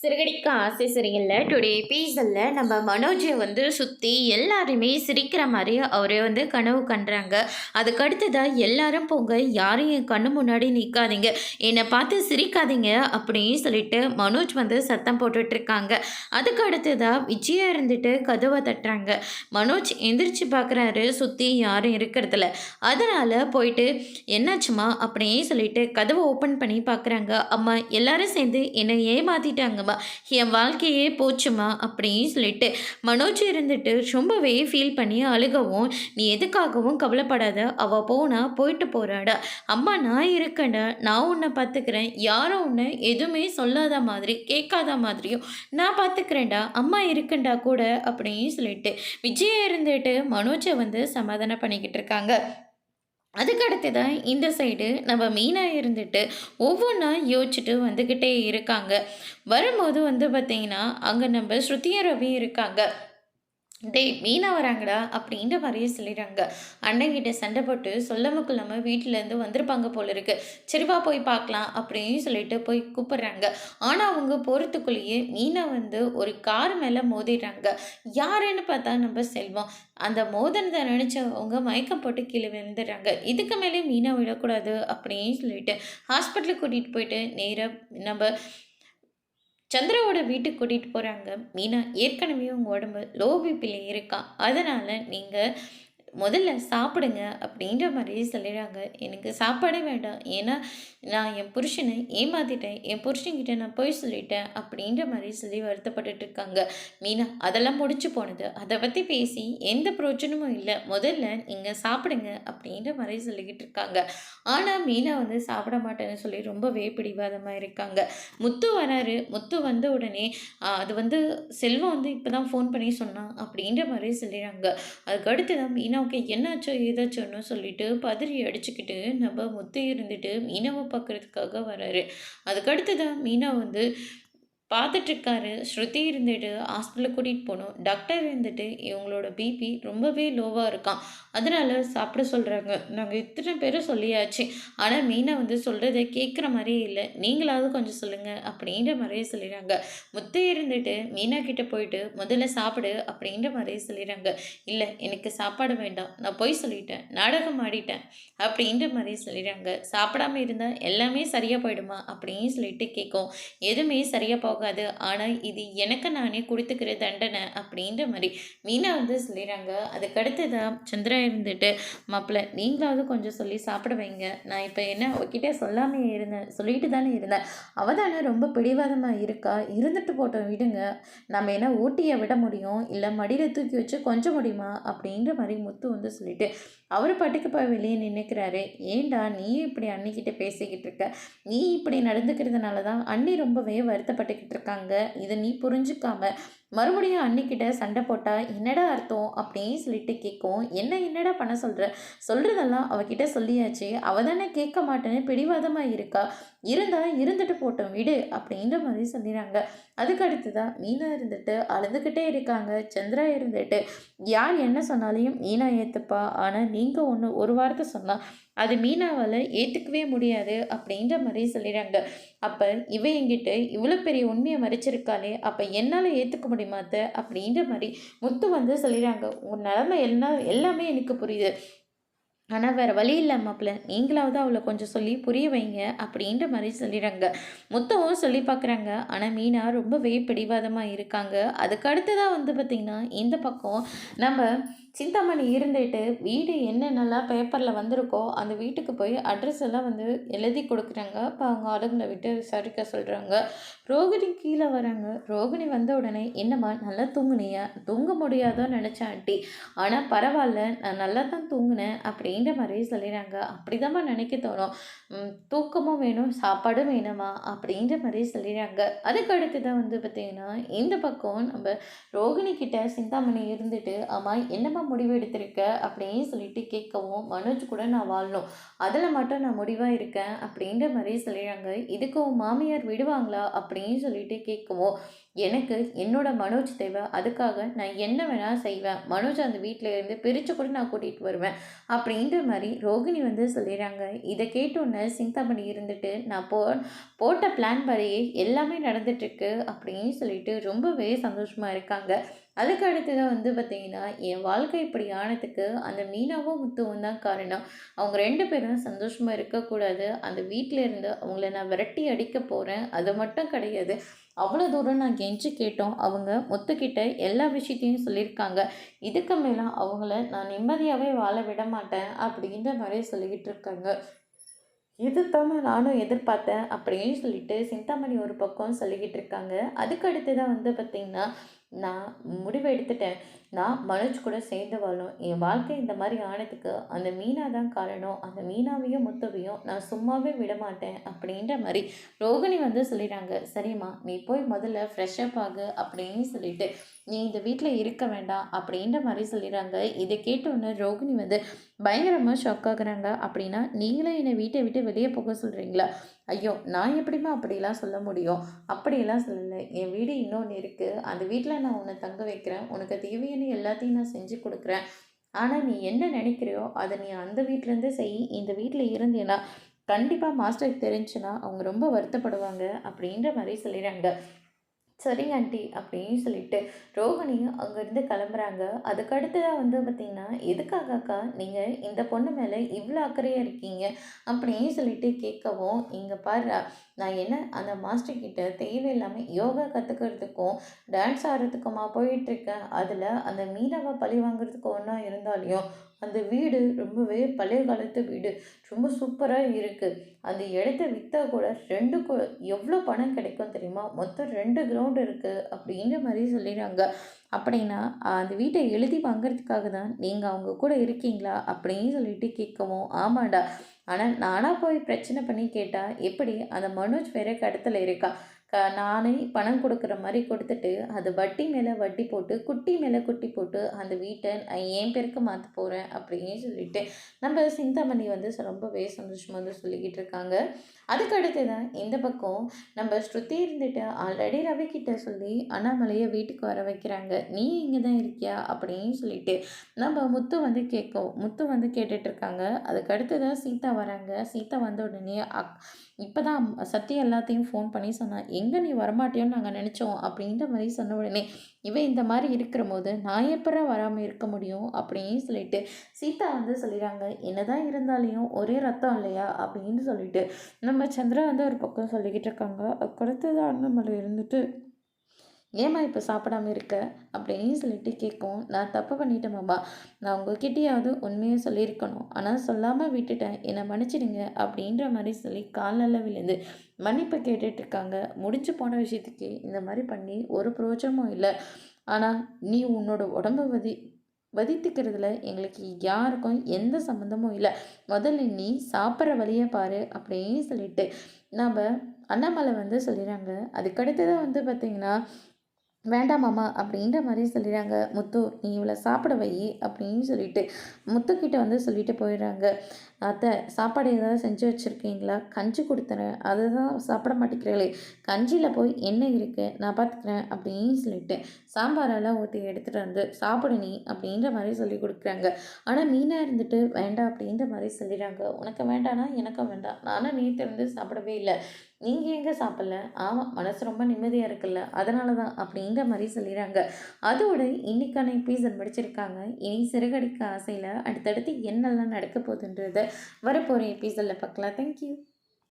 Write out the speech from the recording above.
சிறுகடிக்க ஆசை சரியில்லை டுடே எபிசோடில் நம்ம மனோஜை வந்து சுற்றி எல்லாருமே சிரிக்கிற மாதிரி அவரே வந்து கனவு கண்டுறாங்க. அதுக்கு அடுத்ததாக எல்லாரும் போங்க, யாரும் என் கண்ணு முன்னாடி நிற்காதீங்க, என்னை பார்த்து சிரிக்காதீங்க அப்படின்னு சொல்லிட்டு மனோஜ் வந்து சத்தம் போட்டுட்ருக்காங்க. அதுக்கு அடுத்ததாக விஜயா இருந்துட்டு கதவை தட்டுறாங்க. மனோஜ் எந்திரிச்சு பார்க்குறாரு, சுற்றி யாரும் இருக்கிறதில்ல. அதனால் போயிட்டு என்னாச்சுமா அப்படின்னு சொல்லிட்டு கதவை ஓப்பன் பண்ணி பார்க்குறாங்க. அம்மா எல்லாரும் சேர்ந்து என்னை ஏமாற்றிட்டாங்கம்மா, என் வாழ்க்கையே போச்சுமா அப்படின்னு சொல்லிட்டு மனோஜ் இருந்துட்டு ரொம்பவே ஃபீல் பண்ணி அழுகவும், நீ எதுக்காகவும் கவலைப்படாத, அவள் போயிட்டு போகிறாடா, அம்மா நான் இருக்கேன்டா, நான் உன்னை பார்த்துக்கிறேன், யாரும் உன்னை எதுவுமே சொல்லாத மாதிரி கேட்காத மாதிரியும் நான் பார்த்துக்கிறேன்டா, அம்மா இருக்கேன்டா கூட அப்படின்னு சொல்லிட்டு விஜயா இருந்துட்டு மனோஜை வந்து சமாதானம் பண்ணிக்கிட்டு இருக்காங்க. அதுக்கு அடுத்ததான் இந்த சைடு நம்ம மீனா இருந்துட்டு ஒவ்வொன்றா யோசிச்சுட்டு வந்துக்கிட்டே இருக்காங்க. வரும்போது வந்து பார்த்திங்கன்னா அங்கே நம்ம ஸ்ருதியா ரவி இருக்காங்க. டேய் மீனா வராங்கடா அப்படின்ற மாதிரியே சொல்லிடுறாங்க. அண்ணங்கிட்ட சண்டை போட்டு சொல்லாம கொள்ளாமல் வீட்டிலேருந்து வந்திருப்பாங்க போல இருக்கு, சரிவா போய் பார்க்கலாம் அப்படின்னு சொல்லிட்டு போய் கூப்பிடுறாங்க. ஆனால் அவங்க போகிறதுக்குள்ளேயே மீனா வந்து ஒரு கார் மேலே மோதிடுறாங்க. யாருன்னு பார்த்தா நம்ம செல்வம். அந்த மோதனத்தை நினச்சவங்க மயக்கம் போட்டு கீழே விழுந்துடுறாங்க. இதுக்கு மேலே மீனா விடக்கூடாது அப்படின்னு சொல்லிட்டு ஹாஸ்பிட்டலுக்கு கூட்டிகிட்டு போயிட்டு நேராக நம்ம சந்திராவோட வீட்டுக்கு கூட்டிகிட்டு போகிறாங்க. மீனா ஏற்கனவே உங்கள் உடம்பு லோ பிபியில் இருக்கா, அதனால் நீங்கள் முதல்ல சாப்பிடுங்க அப்படின்ற மாதிரியே சொல்லிடுறாங்க. எனக்கு சாப்பாடே வேண்டாம், ஏன்னா நான் என் புருஷனை ஏமாத்திட்டேன், என் புருஷன்கிட்ட நான் போய் சொல்லிட்டேன் அப்படின்ற மாதிரி சொல்லி வருத்தப்பட்டுட்டு இருக்காங்க. மீனா அதெல்லாம் முடிச்சு போனது, அதை பற்றி பேசி எந்த பிரயோஜனமும் இல்லை, முதல்ல நீங்கள் சாப்பிடுங்க அப்படின்ற மாதிரி சொல்லிக்கிட்டு இருக்காங்க. ஆனால் மீனா வந்து சாப்பிட மாட்டேன்னு சொல்லி ரொம்பவே பிடிவாதமாக இருக்காங்க. முத்து வராரு. முத்து வந்த உடனே அது வந்து செல்வம் வந்து இப்போ தான் ஃபோன் பண்ணி சொன்னான் அப்படின்ற மாதிரி சொல்லிடுறாங்க. அதுக்கு அடுத்து தான் மீனாவுக்கு என்னாச்சோ ஏதாச்சோன்னு சொல்லிட்டு பதறி அடிச்சுக்கிட்டு நம்ம முத்து இருந்துட்டு மீனாவை பார்க்கறதுக்காக வராரு. அதுக்கடுத்து தான் மீனா வந்து பார்த்துட்ருக்காரு. ஸ்ருதி இருந்துட்டு ஹாஸ்பிட்டலுக்கு கூட்டிகிட்டு போகணும். டாக்டர் இருந்துட்டு இவங்களோட பிபி ரொம்பவே லோவாக இருக்கான், அதனால் சாப்பிட சொல்கிறாங்க. நாங்கள் இத்தனை பேரும் சொல்லியாச்சு, ஆனால் மீனா வந்து சொல்கிறத கேட்குற மாதிரியே இல்லை, நீங்களாவது கொஞ்சம் சொல்லுங்கள் அப்படின்ற மாதிரியே சொல்லிடுறாங்க. முத்து இருந்துட்டு மீனா கிட்டே போயிட்டு முதல்ல சாப்பிடு அப்படின்ற மாதிரியே சொல்லிடுறாங்க. இல்லை எனக்கு சாப்பாடு வேண்டாம், நான் போய் சொல்லிட்டேன், நாடகம் ஆடிட்டேன் அப்படின்ற மாதிரி சொல்லிடுறாங்க. சாப்பிடாம இருந்தால் எல்லாமே சரியாக போயிடுமா அப்படின்னு சொல்லிட்டு கேட்கும். எதுவுமே சரியாக போக போகாது, ஆனால் இது எனக்கு நானே கொடுத்துக்கிற தண்டனை அப்படின்ற மாதிரி மீனா வந்து சொல்லிடுறாங்க. அதுக்கடுத்து தான் சந்திரா இருந்துட்டு, மாப்பிள்ளை நீங்களாவது கொஞ்சம் சொல்லி சாப்பிட வைங்க, நான் இப்போ என்ன அவகிட்ட சொல்லாமே இருந்தேன், சொல்லிட்டு தானே இருந்தேன், அவள் தானே ரொம்ப பிடிவாதமாக இருக்கா, இருந்துட்டு போட்டோம் விடுங்க, நம்ம என்ன ஊட்டியை விட முடியும், இல்லை மடியில் தூக்கி வச்சு கொஞ்சம் முடியுமா அப்படின்ற மாதிரி முத்து வந்து சொல்லிட்டு அவர் பாட்டுக்கு போய் வெளியே நின்றுக்கிறாரு. ஏண்டா நீ இப்படி அண்ணிக்கிட்ட பேசிக்கிட்டு இருக்க, நீ இப்படி நடந்துக்கிறதுனால தான் அண்ணி ரொம்பவே வருத்தப்பட்டுக்கிட்டு இருக்காங்க, இதை நீ புரிஞ்சுக்காம மறுபடியும் அன்னிக்கிட்ட சண்டை போட்டால் என்னடா அர்த்தம் அப்படின்னு சொல்லிட்டு கேட்கும். என்னடா பண்ண சொல்கிறதெல்லாம் அவகிட்ட சொல்லியாச்சு, அவள் தானே கேட்க மாட்டேன்னு பிடிவாதமாக இருக்கா, இருந்துட்டு போட்டோம் விடு அப்படின்ற மாதிரி சொல்லிடுறாங்க. அதுக்கு அடுத்து தான் மீனா இருந்துட்டு அழுதுகிட்டே இருக்காங்க. சந்திரா இருந்துட்டு யார் என்ன சொன்னாலையும் மீனா ஏற்றுப்பா, ஆனால் நீங்கள் ஒரு வார்த்தை சொன்னால் அது மீனாவால் ஏற்றுக்கவே முடியாது அப்படின்ற மாதிரி சொல்லிடுறாங்க. அப்போ என்கிட்ட இவ்வளோ பெரிய உண்மையை மறைச்சிருக்காளே, அப்போ என்னால் ஏற்றுக்க முடியுமாத்த அப்படின்ற மாதிரி முத்து வந்து சொல்லிடுறாங்க. உன் நிலமை எல்லாமே எனக்கு புரியுது, ஆனால் வேறு வழி இல்லை மாப்பிள்ள, நீங்களாவது அவளை கொஞ்சம் சொல்லி புரிய வைங்க அப்படின்ற மாதிரி சொல்லிடுறாங்க. முத்தவும் சொல்லி பார்க்குறாங்க. ஆனால் மீனா ரொம்பவே பிடிவாதமாக இருக்காங்க. அதுக்கு அடுத்ததாக வந்து பார்த்திங்கன்னா இந்த பக்கம் நம்ம சிந்தாமணி இருந்துட்டு வீடு என்னென்னலாம் பேப்பரில் வந்திருக்கோ அந்த வீட்டுக்கு போய் அட்ரஸ் எல்லாம் வந்து எழுதி கொடுக்குறாங்க. அப்போ அவங்க ஆளுங்களை விட்டு விசாரிக்க சொல்கிறாங்க. ரோகிணி கீழே வராங்க. ரோகிணி வந்த உடனே என்னம்மா நல்லா தூங்குனியா, தூங்க முடியாதோன்னு நினச்சேன் ஆண்டி, ஆனால் பரவாயில்ல நான் நல்லா தான் தூங்கினேன் அப்படின்ற மாதிரி சொல்லிடுறாங்க. அப்படிதாம்மா நினைக்க தோணும், தூக்கமும் வேணும் சாப்பாடும் வேணுமா அப்படின்ற மாதிரி சொல்லிடுறாங்க. அதுக்கு அடுத்து தான் வந்து பார்த்திங்கன்னா இந்த பக்கம் நம்ம ரோகிணி கிட்ட சிந்தாமணி இருந்துட்டு, ஆமாம் என்னம்மா என்னம்மா முடிவு எடுத்திருக்க அப்படின்னு சொல்லிட்டு கேட்கவும், மனோஜ் கூட நான் வாழணும். அதில் மட்டும் நான் முடிவாக இருக்கேன் அப்படின்ற மாதிரி சொல்லிடுறாங்க. இதுக்கு உன் மாமியார் விடுவாங்களா அப்படின்னு சொல்லிட்டு கேட்கவும், எனக்கு என்னோட மனோஜ் தேவை. அதுக்காக நான் என்ன வேணாலும் செய்வேன். மனோஜ் அந்த வீட்டில் இருந்து பிரித்து கூட நான் கூட்டிகிட்டு வருவேன் அப்படின்ற மாதிரி ரோகிணி வந்து சொல்லிடுறாங்க. இதை கேட்டோன்னே சிந்தாமணி இருந்துட்டு, நான் போட்ட பிளான் படியே எல்லாமே நடந்துட்டுருக்கு அப்படின்னு சொல்லிட்டு ரொம்பவே சந்தோஷமாக இருக்காங்க. அதுக்கு அடுத்ததான் வந்து பார்த்தீங்கன்னா, என் வாழ்க்கை இப்படி ஆனதுக்கு அந்த மீனாவும் முத்துவும் தான் காரணம். அவங்க 2 பேரும் சந்தோஷமா இருக்கக்கூடாது. அந்த வீட்ல இருந்து அவங்கள நான் விரட்டி அடிக்க போறேன். அது மட்டும் கிடையாது. அவ்வளோ தூரம் நான் கெஞ்சி கேட்டோம். அவங்க முத்துக்கிட்ட எல்லா விஷயத்தையும் சொல்லியிருக்காங்க. இதுக்கு மேல அவங்கள நான் நிம்மதியாவே வாழ விட மாட்டேன் அப்படின்ற மாரி சொல்லிக்கிட்டு இருக்காங்க. இதுதாம்மா நானும் எதிர்பார்த்தேன் அப்படின்னு சொல்லிட்டு சிந்தாமணி ஒரு பக்கம் சொல்லிக்கிட்டு இருக்காங்க. அதுக்கு அடுத்ததான் வந்து பார்த்தீங்கன்னா, நான் முடிவு எடுத்துட்டேன். நான் மனோஜ் கூட சேர்ந்து வாழணும். என் வாழ்க்கை இந்த மாதிரி ஆனதுக்கு அந்த மீனா தான் காரணம். அந்த மீனாவையும் முத்துவையும் நான் சும்மாவே விடமாட்டேன் அப்படின்ற மாரி ரோகிணி வந்து சொல்லிடுறாங்க. சரிம்மா நீ போய் முதல்ல ஃப்ரெஷ் அப் ஆகு அப்படின்னு சொல்லிட்டு, நீ இந்த வீட்டில் இருக்க வேண்டாம் அப்படின்ற மாரி சொல்லிடுறாங்க. இதை கேட்டோன்னே ரோகிணி வந்து பயங்கரமாக ஷாக் ஆகுறாங்க. அப்படின்னா நீங்களே என்னை வீட்டை விட்டு வெளியே போக சொல்கிறீங்களா? ஐயோ! நான் எப்படிம்மா அப்படிலாம் சொல்ல முடியும்? அப்படியெல்லாம் சொல்லலை. என் வீடு இன்னொன்று இருக்குது. அந்த வீட்டில் நான் உன்னை தங்க வைக்கிறேன். உனக்கு தேவையான எல்லாத்தையும் நான் செஞ்சு கொடுக்குறேன். ஆனால் நீ என்ன நினைக்கிறியோ அதை நீ அந்த வீட்டிலேருந்து செய். இந்த வீட்டில் இருந்தேன்னா கண்டிப்பாக மாஸ்டருக்கு தெரிஞ்சுன்னா அவங்க ரொம்ப வருத்தப்படுவாங்க அப்படின்ற மாதிரி சொல்லிடுறாங்க. சரிங்க ஆண்டி அப்படின்னு சொல்லிட்டு ரோகிணியும் அங்கேருந்து கிளம்புறாங்க. அதுக்கு அடுத்ததாக வந்து பார்த்திங்கன்னா, எதுக்காக அக்கா நீங்கள் இந்த பொண்ணு மேலே இவ்வளோ அக்கறையாக இருக்கீங்க அப்படின்னு சொல்லிட்டு கேட்கவும், இங்கே பாரு நான் என்ன அந்த மாஸ்டர் கிட்ட தேவையில்லாமல் யோகா கற்றுக்கிறதுக்கும் டான்ஸ் ஆடுறதுக்குமா போயிட்டுருக்கேன். அதில் அந்த மீனவை பழி வாங்குறதுக்கு ஒன்றா இருந்தாலையும் அந்த வீடு ரொம்பவே பழைய காலத்து வீடு. ரொம்ப சூப்பராக இருக்குது. அந்த இடத்த விற்றா கூட 2 எவ்வளோ பணம் கிடைக்கும் தெரியுமா? மொத்தம் 2 கிரவுண்ட் இருக்குது அப்படின்ற மாதிரி சொல்லிடுறாங்க. அப்படின்னா அந்த வீட்டை எழுதி வாங்குறதுக்காக தான் நீங்கள் அவங்க கூட இருக்கீங்களா அப்படின்னு சொல்லிட்டு கேட்கவும், ஆமாண்டா. ஆனால் நானாக போய் பிரச்சனை பண்ணி கேட்டால் எப்படி? அந்த மனோஜ் வேற கடத்தல இருக்கா. நானே பணம் கொடுக்குற மாதிரி கொடுத்துட்டு அது வட்டி மேலே வட்டி போட்டு குட்டி மேலே குட்டி போட்டு அந்த வீட்டை நான் என் பேருக்கு மாற்ற போகிறேன் அப்படின்னு சொல்லிட்டு நம்ம சிந்தாமணி வந்து ரொம்பவே சந்தோஷமாக வந்து சொல்லிக்கிட்டு இருக்காங்க. அதுக்கு அடுத்து தான் இந்த பக்கம் நம்ம ஸ்ருதி இருந்துட்டு ஆல்ரெடி ரவி கிட்ட சொல்லி அண்ணாமலையை வீட்டுக்கு வர வைக்கிறாங்க. நீ இங்கே தான் இருக்கியா அப்படின்னு சொல்லிட்டு நம்ம முத்து வந்து முத்து வந்து கேட்டுட்ருக்காங்க. அதுக்கு அடுத்து தான் சீதா வராங்க. சீதா வந்த உடனே இப்போ தான் சத்யா எல்லாத்தையும் ஃபோன் பண்ணி சொன்னான். எங்கே நீ வரமாட்டியோன்னு நாங்கள் நினச்சோம் அப்படின்ற மாதிரி சொன்ன உடனே இவன் இந்த மாதிரி இருக்கிற போது நான் எப்பறம் வராமல் இருக்க முடியும் அப்படின்னு சொல்லிட்டு சீதா வந்து சொல்லிடுறாங்க. என்னதான் இருந்தாலையும் ஒரே ரத்தம் இல்லையா அப்படின்னு சொல்லிட்டு நம்ம சந்திரா வந்து ஒரு பக்கம் சொல்லிக்கிட்டு இருக்காங்க. அடுத்தது அண்ணாமலை இருந்துட்டு ஏம்மா இப்போ சாப்பிடாம இருக்க அப்படின்னு சொல்லிட்டு கேட்கும். நான் தப்பு பண்ணிட்டேன் மாமா. நான் உங்ககிட்டயாவது உண்மையை சொல்லியிருக்கணும். ஆனால் சொல்லாமல் விட்டுட்டேன். என்னை மன்னிச்சிடுங்க அப்படின்ற மாதிரி சொல்லி காலில் விழுந்து மன்னிப்பு கேட்டுட்ருக்காங்க. முடிஞ்சு போன விஷயத்துக்கு இந்த மாதிரி பண்ணி ஒரு பிரயோஜனமும் இல்லை. ஆனால் நீ உன்னோட உடம்பை வதித்துக்கிறதுல எங்களுக்கு யாருக்கும் எந்த சம்மந்தமும் இல்லை. முதல்ல நீ சாப்பிட்ற வழியை பாரு அப்படின்னு சொல்லிட்டு நம்ம அண்ணாமலை வந்து சொல்லிடுறாங்க. அதுக்கடுத்ததான் வந்து பார்த்திங்கன்னா வேண்டாம் மாமா அப்படின்ற மாதிரி சொல்லிடுறாங்க. முத்து நீ இவளை சாப்பிட வை அப்படின்னு சொல்லிட்டு முத்துக்கிட்ட வந்து சொல்லிட்டு போயிடுறாங்க. அத்தை சாப்பாடு ஏதாவது செஞ்சு வச்சுருக்கீங்களா? கஞ்சி கொடுத்துறேன். அதுதான் சாப்பிட மாட்டேங்கிறீங்களே. கஞ்சியில் போய் என்ன இருக்குது நான் பார்த்துக்கிறேன் அப்படின்னு சொல்லிட்டு சாம்பாரெல்லாம் ஊற்றி எடுத்துகிட்டு வந்து சாப்பிடு நீ அப்படின்ற மாதிரி சொல்லி கொடுக்குறாங்க. ஆனால் மீனா இருந்துட்டு வேண்டாம் அப்படின்ற மாதிரி சொல்லிடுறாங்க. உனக்கு வேண்டானா எனக்கும் வேண்டாம். நானும் நேற்று இருந்து சாப்பிடவே இல்லை. நீங்கள் எங்கே சாப்பிடல? ஆமாம் மனசு ரொம்ப நிம்மதியாக இருக்குல்ல அதனால தான் அப்படின்ற மாதிரி சொல்லிடுறாங்க. அதோட இன்னைக்கான எபிசோட் முடிச்சிருக்காங்க. இனி சிறகடிக்க ஆசையில் அடுத்தடுத்து என்னெல்லாம் நடக்க போகுதுன்றத வரப்போகிற எபிசோடில் பார்க்கலாம். தேங்க்யூ.